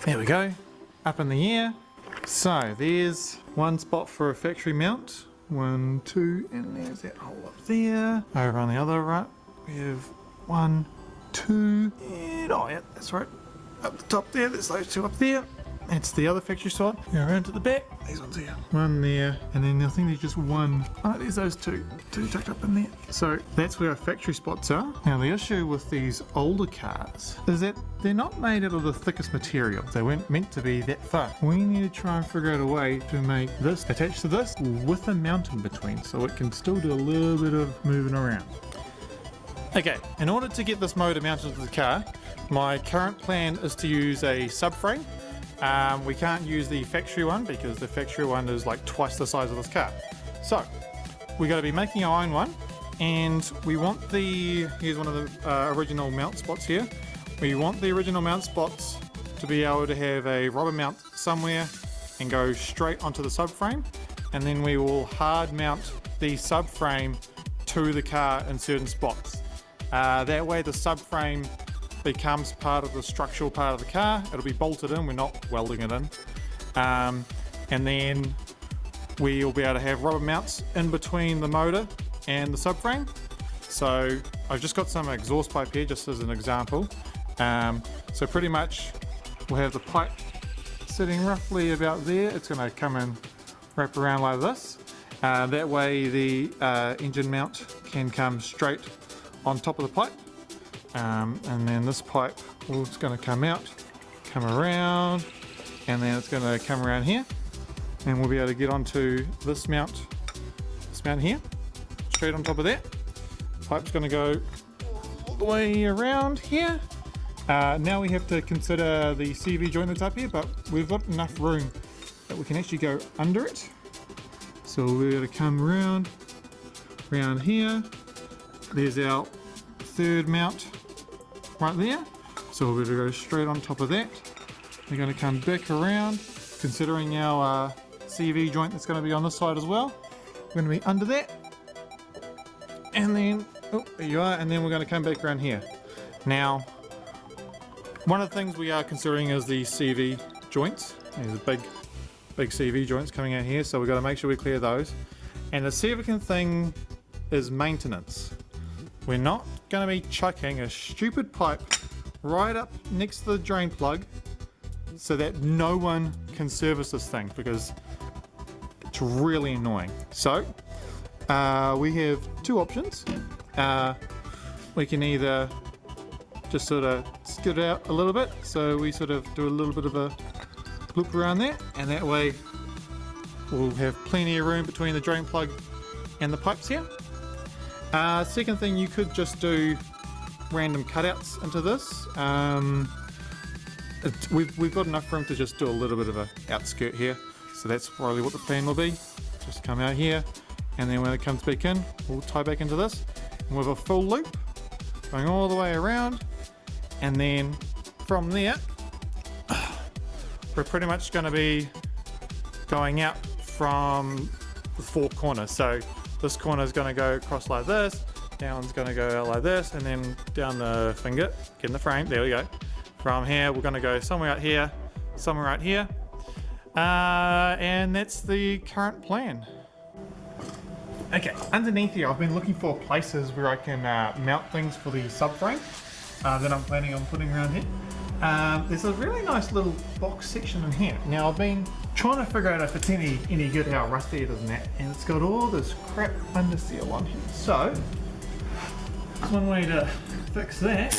There we go, up in the air. So there's one spot for a factory mount. 1, 2, and there's that hole up there. Over on the other right, we have 1, 2, and oh yeah, that's right. Up the top there, there's those two up there. That's the other factory spot. Go around to the back. These ones here. One there, and then I think there's just one. Oh, there's those two tucked up in there. So that's where our factory spots are. Now the issue with these older cars is that they're not made out of the thickest material. They weren't meant to be that thick. We need to try and figure out a way to make this attached to this with a mount in between, so it can still do a little bit of moving around. Okay, in order to get this motor mounted to the car, my current plan is to use a subframe. We can't use the factory one because the factory one is like twice the size of this car. So we're going to be making our own one, and we want here's one of the original mount spots here. We want the original mount spots to be able to have a rubber mount somewhere and go straight onto the subframe, and then we will hard mount the subframe to the car in certain spots. That way the subframe becomes part of the structural part of the car. It'll be bolted in, we're not welding it in. And then we'll be able to have rubber mounts in between the motor and the subframe. So I've just got some exhaust pipe here just as an example. So pretty much we'll have the pipe sitting roughly about there. It's going to come and wrap around like this. That way the engine mount can come straight on top of the pipe. And then this pipe is going to come out, come around, and then it's going to come around here, and we'll be able to get onto this mount here, straight on top of that. Pipe's going to go all the way around here. Now we have to consider the CV joint that's up here, but we've got enough room that we can actually go under it. So we're going to come around here. There's our third mount right there, so we're going to go straight on top of that. We're going to come back around, considering our CV joint that's going to be on this side as well. We're going to be under that, and then oh, there you are, and then we're going to come back around here. Now one of the things we are considering is the CV joints. There's big CV joints coming out here, so we've got to make sure we clear those. And the significant thing is maintenance. We're not going to be chucking a stupid pipe right up next to the drain plug so that no one can service this thing, because it's really annoying. So we have two options. We can either just sort of skid out a little bit, so we sort of do a little bit of a loop around there, and that way we'll have plenty of room between the drain plug and the pipes here. Second thing, you could just do random cutouts into this. We've got enough room to just do a little bit of a outskirt here, so that's probably what the plan will be. Just come out here, and then when it comes back in, we'll tie back into this, and with a full loop going all the way around, and then from there we're pretty much going to be going out from the four corners. So this corner is going to go across like this, down's going to go out like this, and then down the finger, get in the frame, there we go. From here we're going to go somewhere out here, somewhere out here, and that's the current plan. Okay, underneath here I've been looking for places where I can mount things for the subframe that I'm planning on putting around here. There's a really nice little box section in here. Now I've been trying to figure out if it's any good, how rusty it is and that, and it's got all this crap under seal on here. So one way to fix that